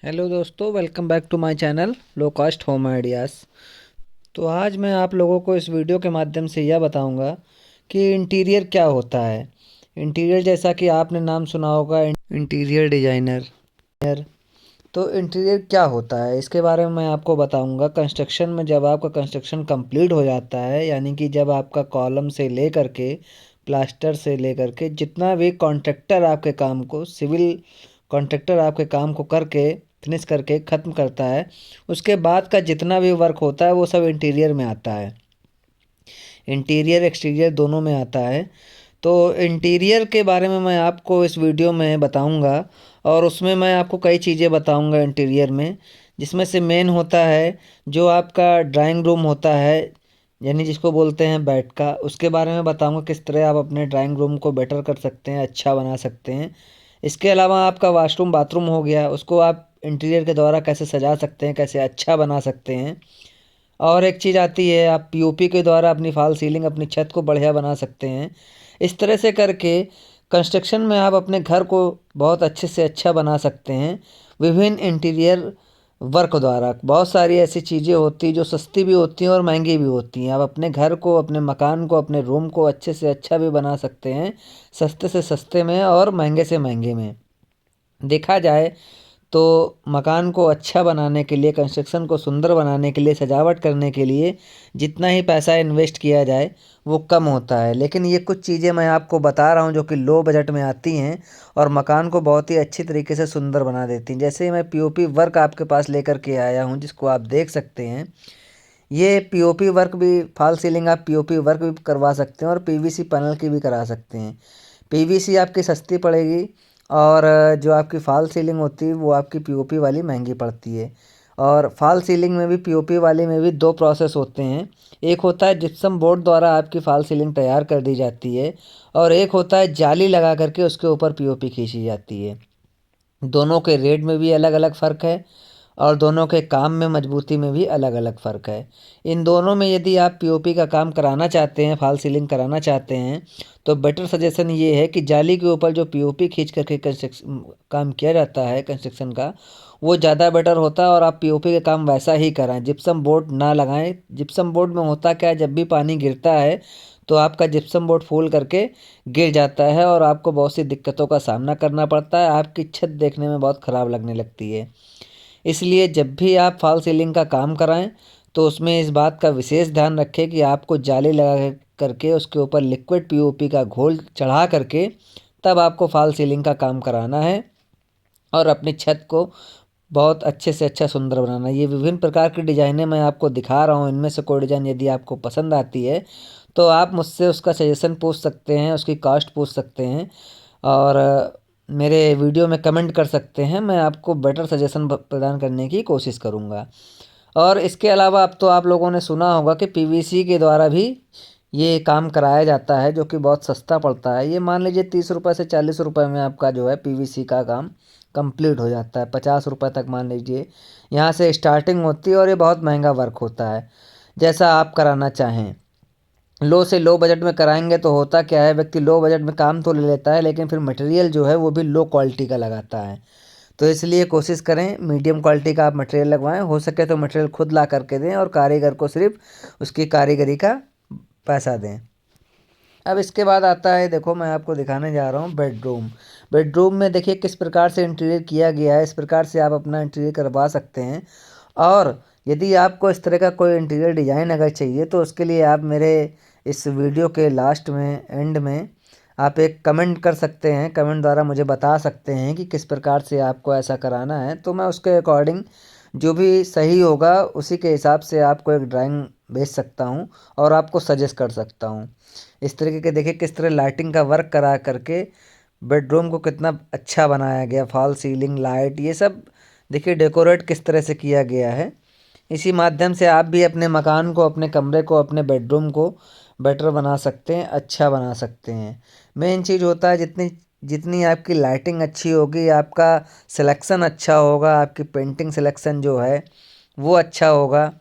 Hello दोस्तों, welcome back to my channel low cost home ideas. तो आज मैं आप लोगों को इस वीडियो के माध्यम से यह बताऊंगा कि इंटीरियर क्या होता है। इंटीरियर जैसा कि आपने नाम सुना होगा, इंटीरियर डिज़ाइनर। तो इंटीरियर क्या होता है इसके बारे में मैं आपको बताऊंगा। कंस्ट्रक्शन में जब आपका कंस्ट्रक्शन कंप्लीट हो जाता है, यानी कि जब आपका कॉलम से लेकर के प्लास्टर से लेकर के जितना भी कॉन्ट्रैक्टर आपके काम को, सिविल कॉन्ट्रैक्टर आपके काम को करके फिनिश करके ख़त्म करता है, उसके बाद का जितना भी वर्क होता है वो सब इंटीरियर में आता है। इंटीरियर एक्सटीरियर दोनों में आता है। तो इंटीरियर के बारे में मैं आपको इस वीडियो में बताऊंगा, और उसमें मैं आपको कई चीज़ें बताऊंगा इंटीरियर में, जिसमें से मेन होता है जो आपका ड्राइंग रूम होता है, यानी जिसको बोलते हैं बेड का। उसके बारे में बताऊंगा किस तरह आप अपने ड्राइंग रूम को बेटर कर सकते हैं, अच्छा बना सकते हैं। इसके अलावा आपका वॉशरूम बाथरूम हो गया, उसको आप इंटीरियर के द्वारा कैसे सजा सकते हैं, कैसे अच्छा बना सकते हैं। और एक चीज़ आती है, आप पीओपी के द्वारा अपनी फॉल सीलिंग, अपनी छत को बढ़िया बना सकते हैं। इस तरह से करके कंस्ट्रक्शन में आप अपने घर को बहुत अच्छे से अच्छा बना सकते हैं विभिन्न इंटीरियर वर्क द्वारा। बहुत सारी ऐसी चीज़ें होती हैं जो सस्ती भी होती हैं और महंगी भी होती हैं। आप अपने घर को, अपने मकान को, अपने रूम को अच्छे से अच्छा भी बना सकते हैं, सस्ते से सस्ते में और महंगे से महंगे में। देखा जाए तो मकान को अच्छा बनाने के लिए, कंस्ट्रक्शन को सुंदर बनाने के लिए, सजावट करने के लिए जितना ही पैसा इन्वेस्ट किया जाए वो कम होता है। लेकिन ये कुछ चीज़ें मैं आपको बता रहा हूँ जो कि लो बजट में आती हैं और मकान को बहुत ही अच्छी तरीके से सुंदर बना देती हैं। जैसे मैं पीओपी वर्क आपके पास लेकर के आया हूँ, जिसको आप देख सकते हैं। ये पीओपी वर्क भी, फॉल सीलिंग आप पीओपी वर्क भी करवा सकते हैं और पीवीसी पैनल की भी करा सकते हैं। पीवीसी आपकी सस्ती पड़ेगी और जो आपकी फॉल सीलिंग होती है वो आपकी पीओपी वाली महंगी पड़ती है। और फॉल सीलिंग में भी, पीओपी वाले में भी दो प्रोसेस होते हैं। एक होता है जिप्सम बोर्ड द्वारा आपकी फॉल सीलिंग तैयार कर दी जाती है, और एक होता है जाली लगा करके उसके ऊपर पीओपी खींची जाती है। दोनों के रेट में भी अलग अलग फ़र्क है और दोनों के काम में, मजबूती में भी अलग अलग फ़र्क है। इन दोनों में यदि आप पीओपी का काम कराना चाहते हैं, फॉल सीलिंग कराना चाहते हैं, तो बेटर सजेशन ये है कि जाली के ऊपर जो पीओपी खींच करके कंस्ट्रक्शन काम किया जाता है कंस्ट्रक्शन का, वो ज़्यादा बेटर होता है। और आप पीओपी का काम वैसा ही कराएं, जिप्सम बोर्ड ना लगाएं। जिप्सम बोर्ड में होता क्या है, जब भी पानी गिरता है तो आपका जिप्सम बोर्ड फूल करके गिर जाता है और आपको बहुत सी दिक्कतों का सामना करना पड़ता है। आपकी छत देखने में बहुत ख़राब लगने लगती है। इसलिए जब भी आप फॉल सीलिंग का काम कराएं तो उसमें इस बात का विशेष ध्यान रखें कि आपको जाली लगा करके उसके ऊपर लिक्विड पीओपी का घोल चढ़ा करके तब आपको फॉल सीलिंग का काम कराना है और अपनी छत को बहुत अच्छे से अच्छा सुंदर बनाना है। ये विभिन्न प्रकार की डिज़ाइनें मैं आपको दिखा रहा हूँ। इनमें से कोई डिज़ाइन यदि आपको पसंद आती है तो आप मुझसे उसका सजेशन पूछ सकते हैं, उसकी कॉस्ट पूछ सकते हैं और मेरे वीडियो में कमेंट कर सकते हैं। मैं आपको बेटर सजेशन प्रदान करने की कोशिश करूँगा। और इसके अलावा अब तो आप लोगों ने सुना होगा कि पीवीसी के द्वारा भी ये काम कराया जाता है, जो कि बहुत सस्ता पड़ता है। ये मान लीजिए 30 रुपये से 40 रुपये में आपका जो है पीवीसी का काम कंप्लीट हो जाता है। 50 रुपये तक मान लीजिए यहाँ से स्टार्टिंग होती है और ये बहुत महंगा वर्क होता है। जैसा आप कराना चाहें, लो से लो बजट में कराएंगे तो होता क्या है, व्यक्ति लो बजट में काम तो ले लेता है लेकिन फिर मटेरियल जो है वो भी लो क्वालिटी का लगाता है। तो इसलिए कोशिश करें मीडियम क्वालिटी का आप मटेरियल लगवाएं। हो सके तो मटेरियल खुद ला करके दें और कारीगर को सिर्फ उसकी कारीगरी का पैसा दें। अब इसके बाद आता है, देखो मैं आपको दिखाने जा रहा हूँ बेडरूम। बेडरूम में देखिए किस प्रकार से इंटीरियर किया गया है। इस प्रकार से आप अपना इंटीरियर करवा सकते हैं। और यदि आपको इस तरह का कोई इंटीरियर डिज़ाइन अगर चाहिए तो उसके लिए आप मेरे इस वीडियो के लास्ट में, एंड में आप एक कमेंट कर सकते हैं। कमेंट द्वारा मुझे बता सकते हैं कि किस प्रकार से आपको ऐसा कराना है, तो मैं उसके अकॉर्डिंग जो भी सही होगा उसी के हिसाब से आपको एक ड्राइंग भेज सकता हूँ और आपको सजेस्ट कर सकता हूँ। इस तरीके के देखिए किस तरह लाइटिंग का वर्क करा करके बेडरूम को कितना अच्छा बनाया गया। फॉल सीलिंग, लाइट, ये सब देखिए डेकोरेट किस तरह से किया गया है। इसी माध्यम से आप भी अपने मकान को, अपने कमरे को, अपने बेडरूम को बेटर बना सकते हैं, अच्छा बना सकते हैं। मेन चीज़ होता है जितनी जितनी आपकी लाइटिंग अच्छी होगी, आपका सिलेक्शन अच्छा होगा, आपकी पेंटिंग सिलेक्शन जो है वो अच्छा होगा,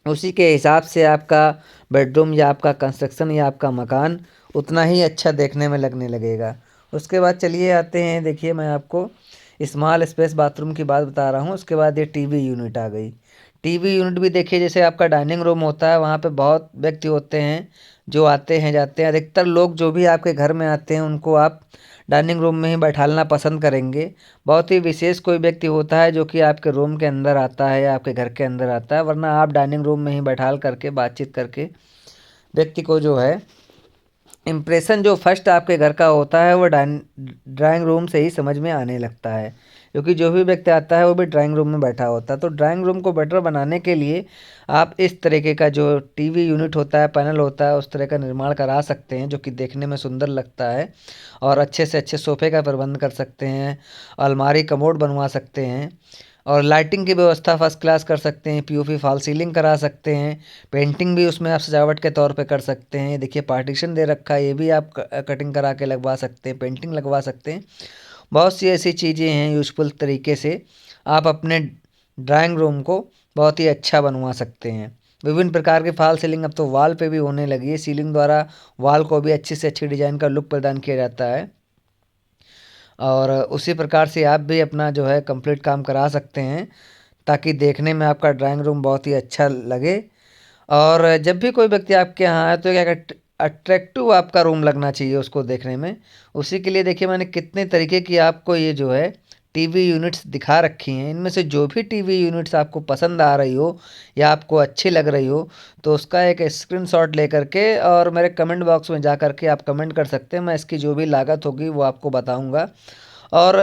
उसी के हिसाब से आपका बेडरूम या आपका कंस्ट्रक्शन या आपका मकान उतना ही अच्छा देखने में लगने लगेगा। उसके बाद चलिए आते हैं, देखिए मैं आपको स्मॉल स्पेस बाथरूम की बात बता रहा हूँ। उसके बाद ये टीवी यूनिट आ गई। टीवी यूनिट भी देखिए, जैसे आपका डाइनिंग रूम होता है, वहाँ पे बहुत व्यक्ति होते हैं जो आते हैं जाते हैं। अधिकतर लोग जो भी आपके घर में आते हैं उनको आप डाइनिंग रूम में ही बैठालना पसंद करेंगे। बहुत ही विशेष कोई व्यक्ति होता है जो कि आपके रूम के अंदर आता है या आपके घर के अंदर आता है, वरना आप डाइनिंग रूम में ही बैठाल करके बातचीत करके व्यक्ति को जो है इम्प्रेशन जो फर्स्ट आपके घर का होता है वो ड्राइंग रूम से ही समझ में आने लगता है, क्योंकि जो भी व्यक्ति आता है वो भी ड्राइंग रूम में बैठा होता है। तो ड्राइंग रूम को बेटर बनाने के लिए आप इस तरीके का जो टीवी यूनिट होता है, पैनल होता है, उस तरह का निर्माण करा सकते हैं जो कि देखने में सुंदर लगता है। और अच्छे से अच्छे सोफ़े का प्रबंध कर सकते हैं, अलमारी कमोड बनवा सकते हैं, और लाइटिंग की व्यवस्था फर्स्ट क्लास कर सकते हैं। पीओपी फॉल सीलिंग करा सकते हैं, पेंटिंग भी उसमें आप सजावट के तौर पे कर सकते हैं। देखिए पार्टीशन दे रखा है, ये भी आप कटिंग करा के लगवा सकते हैं, पेंटिंग लगवा सकते हैं। बहुत सी ऐसी चीज़ें हैं यूज़फुल तरीके से आप अपने ड्राइंग रूम को बहुत ही अच्छा बनवा सकते हैं। विभिन्न प्रकार की फॉल सीलिंग अब तो वॉल पे भी होने लगी है। सीलिंग द्वारा वॉल को भी अच्छी से अच्छी डिज़ाइन का लुक प्रदान किया जाता है, और उसी प्रकार से आप भी अपना जो है कंप्लीट काम करा सकते हैं, ताकि देखने में आपका ड्राइंग रूम बहुत ही अच्छा लगे। और जब भी कोई व्यक्ति आपके यहाँ आए तो एक अट्रैक्टिव आपका रूम लगना चाहिए उसको देखने में। उसी के लिए देखिए मैंने कितने तरीके की आपको ये जो है टीवी यूनिट्स दिखा रखी हैं। इनमें से जो भी टीवी यूनिट्स आपको पसंद आ रही हो या आपको अच्छी लग रही हो, तो उसका एक स्क्रीनशॉट लेकर के और मेरे कमेंट बॉक्स में जा कर के आप कमेंट कर सकते हैं। मैं इसकी जो भी लागत होगी वो आपको बताऊंगा, और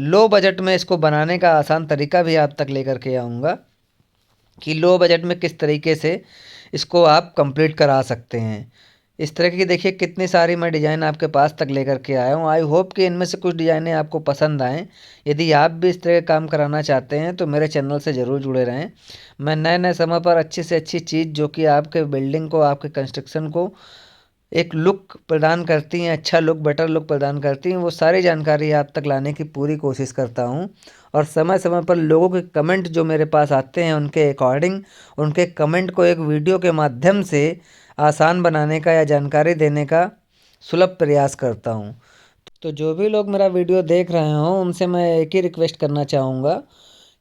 लो बजट में इसको बनाने का आसान तरीका भी आप तक लेकर के आऊँगा कि लो बजट में किस तरीके से इसको आप कंप्लीट करा सकते हैं। इस तरह की देखिए कितनी सारी मैं डिज़ाइन आपके पास तक लेकर के आया हूँ। आई होप कि इनमें से कुछ डिज़ाइनें आपको पसंद आएँ। यदि आप भी इस तरह का काम कराना चाहते हैं तो मेरे चैनल से ज़रूर जुड़े रहें। मैं नए नए समय पर अच्छी से अच्छी चीज़ जो कि आपके बिल्डिंग को, आपके कंस्ट्रक्शन को एक लुक प्रदान करती हैं, अच्छा लुक, बेटर लुक प्रदान करती हैं, वो सारी जानकारी आप तक लाने की पूरी कोशिश करता हूँ। और समय समय पर लोगों के कमेंट जो मेरे पास आते हैं उनके अकॉर्डिंग उनके कमेंट को एक वीडियो के माध्यम से आसान बनाने का या जानकारी देने का सुलभ प्रयास करता हूँ। तो जो भी लोग मेरा वीडियो देख रहे हों उनसे मैं एक ही रिक्वेस्ट करना चाहूँगा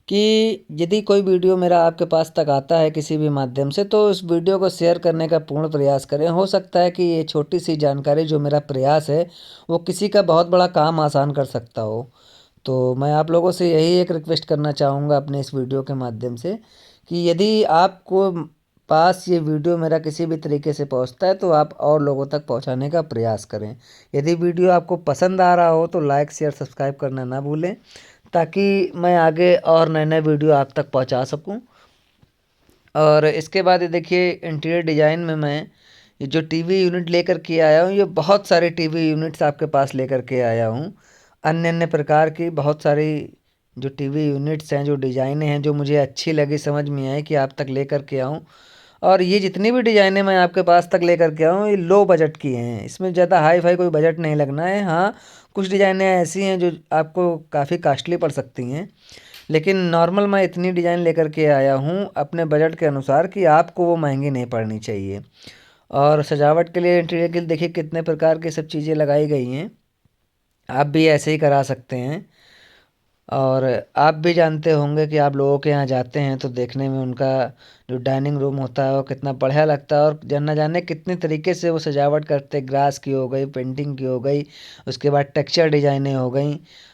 कि यदि कोई वीडियो मेरा आपके पास तक आता है किसी भी माध्यम से, तो उस वीडियो को शेयर करने का पूर्ण प्रयास करें। हो सकता है कि ये छोटी सी जानकारी जो मेरा प्रयास है वो किसी का बहुत बड़ा काम आसान कर सकता हो। तो मैं आप लोगों से यही एक रिक्वेस्ट करना चाहूँगा अपने इस वीडियो के माध्यम से कि यदि आपको पास ये वीडियो मेरा किसी भी तरीके से पहुँचता है तो आप और लोगों तक पहुँचाने का प्रयास करें। यदि वीडियो आपको पसंद आ रहा हो तो लाइक, शेयर, सब्सक्राइब करना ना भूलें, ताकि मैं आगे और नए नए वीडियो आप तक पहुंचा सकूं। और इसके बाद ये देखिए इंटीरियर डिज़ाइन में मैं ये जो टीवी यूनिट लेकर के आया हूँ, ये बहुत सारे टीवी यूनिट्स आपके पास लेकर के आया हूँ। अन्य अन्य प्रकार की बहुत सारी जो टीवी यूनिट्स हैं, जो डिज़ाइनें हैं, जो मुझे अच्छी लगी, समझ में आई कि आप तक लेकर के आऊँ। और ये जितनी भी डिज़ाइनें मैं आपके पास तक लेकर के आऊँ ये लो बजट की हैं, इसमें ज़्यादा हाई फाई कोई बजट नहीं लगना है। हाँ, कुछ डिज़ाइनें ऐसी हैं जो आपको काफ़ी कास्टली पड़ सकती हैं, लेकिन नॉर्मल मैं इतनी डिज़ाइन लेकर के आया हूँ अपने बजट के अनुसार कि आपको वो महंगी नहीं पड़नी चाहिए। और सजावट के लिए, इंटीरियर के लिए देखिए कितने प्रकार की सब चीज़ें लगाई गई हैं, आप भी ऐसे ही करा सकते हैं। और आप भी जानते होंगे कि आप लोगों के यहाँ जाते हैं तो देखने में उनका जो डाइनिंग रूम होता है वो कितना बढ़िया लगता है, और जान ना जाने कितने तरीके से वो सजावट करते, ग्रास की हो गई, पेंटिंग की हो गई, उसके बाद टेक्सचर डिजाइनें हो गई,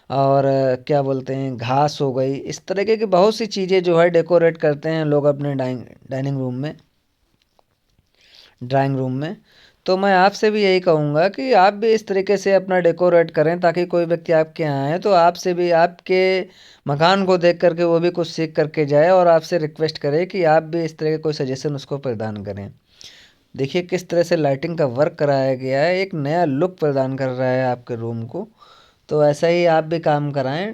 और क्या बोलते हैं, घास हो गई। इस तरीके की बहुत सी चीज़ें जो है डेकोरेट करते हैं लोग अपने डाइनिंग रूम में, ड्राइंग रूम में। तो मैं आपसे भी यही कहूँगा कि आप भी इस तरीके से अपना डेकोरेट करें, ताकि कोई व्यक्ति आपके यहाँ आए तो आपसे भी, आपके मकान को देख करके वो भी कुछ सीख करके जाए और आपसे रिक्वेस्ट करे कि आप भी इस तरह के कोई सजेशन उसको प्रदान करें। देखिए किस तरह से लाइटिंग का वर्क कराया गया है, एक नया लुक प्रदान कर रहा है आपके रूम को। तो ऐसा ही आप भी काम कराएं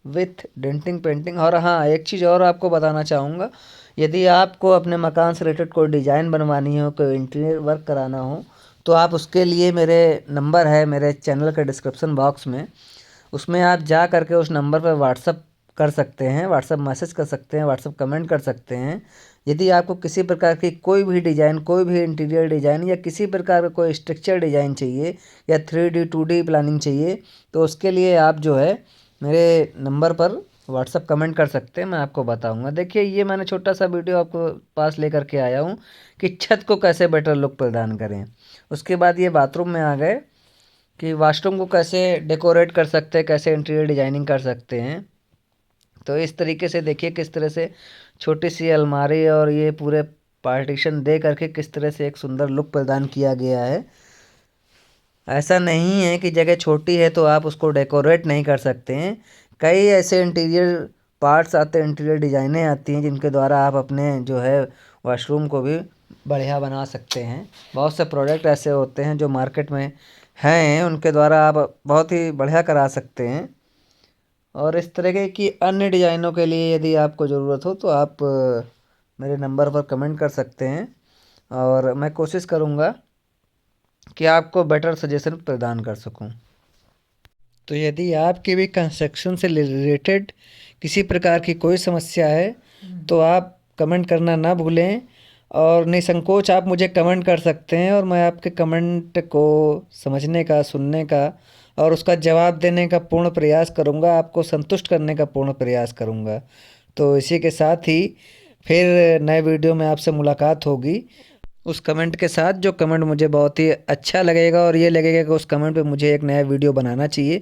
विथ डेंटिंग, पेंटिंग। और हाँ, एक चीज़ और आपको बताना चाहूँगा, यदि आपको अपने मकान से रिलेटेड कोई डिज़ाइन बनवानी हो, कोई इंटीरियर वर्क कराना हो, तो आप उसके लिए मेरे नंबर है मेरे चैनल के डिस्क्रिप्शन बॉक्स में, उसमें आप जा करके उस नंबर पर व्हाट्सअप कर सकते हैं, व्हाट्सअप मैसेज कर सकते हैं, व्हाट्सअप कमेंट कर सकते हैं। यदि आपको किसी प्रकार की कोई भी डिज़ाइन, कोई भी इंटीरियर डिज़ाइन या किसी प्रकार का कोई स्ट्रक्चर डिज़ाइन चाहिए या 3D 2D प्लानिंग चाहिए, तो उसके लिए आप जो है मेरे नंबर पर व्हाट्सअप कमेंट कर सकते हैं, मैं आपको बताऊंगा। देखिए ये मैंने छोटा सा वीडियो आपको पास लेकर के आया हूँ कि छत को कैसे बेटर लुक प्रदान करें। उसके बाद ये बाथरूम में आ गए कि वाशरूम को कैसे डेकोरेट कर सकते हैं, कैसे इंटीरियर डिजाइनिंग कर सकते हैं। तो इस तरीके से देखिए किस तरह से छोटी सी अलमारी और ये पूरे पार्टीशन दे करके किस तरह से एक सुंदर लुक प्रदान किया गया है। ऐसा नहीं है कि जगह छोटी है तो आप उसको डेकोरेट नहीं कर सकते हैं। कई ऐसे इंटीरियर पार्ट्स आते हैं, इंटीरियर डिज़ाइनें आती हैं जिनके द्वारा आप अपने जो है वॉशरूम को भी बढ़िया बना सकते हैं। बहुत से प्रोडक्ट ऐसे होते हैं जो मार्केट में हैं, उनके द्वारा आप बहुत ही बढ़िया करा सकते हैं। और इस तरीके की अन्य डिज़ाइनों के लिए यदि आपको ज़रूरत हो तो आप मेरे नंबर पर कमेंट कर सकते हैं और मैं कोशिश करूँगा कि आपको बेटर सजेशन प्रदान कर सकूं। तो यदि आपकी भी कंस्ट्रक्शन से रिलेटेड किसी प्रकार की कोई समस्या है तो आप कमेंट करना ना भूलें और निसंकोच आप मुझे कमेंट कर सकते हैं और मैं आपके कमेंट को समझने का, सुनने का और उसका जवाब देने का पूर्ण प्रयास करूंगा, आपको संतुष्ट करने का पूर्ण प्रयास करूंगा। तो इसी के साथ ही फिर नए वीडियो में आपसे मुलाकात होगी उस कमेंट के साथ जो कमेंट मुझे बहुत ही अच्छा लगेगा और ये लगेगा कि उस कमेंट पे मुझे एक नया वीडियो बनाना चाहिए।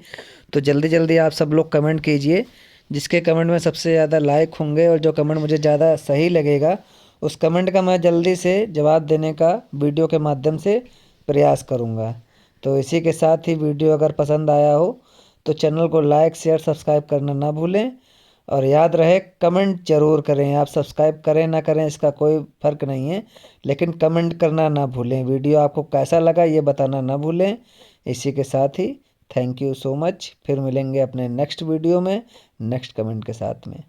तो जल्दी जल्दी आप सब लोग कमेंट कीजिए, जिसके कमेंट में सबसे ज़्यादा लाइक होंगे और जो कमेंट मुझे ज़्यादा सही लगेगा उस कमेंट का मैं जल्दी से जवाब देने का वीडियो के माध्यम से प्रयास करूँगा। तो इसी के साथ ही वीडियो अगर पसंद आया हो तो चैनल को लाइक, शेयर, सब्सक्राइब करना ना भूलें और याद रहे कमेंट ज़रूर करें। आप सब्सक्राइब करें ना करें इसका कोई फ़र्क नहीं है, लेकिन कमेंट करना ना भूलें। वीडियो आपको कैसा लगा ये बताना ना भूलें। इसी के साथ ही थैंक यू सो मच। फिर मिलेंगे अपने नेक्स्ट वीडियो में नेक्स्ट कमेंट के साथ में।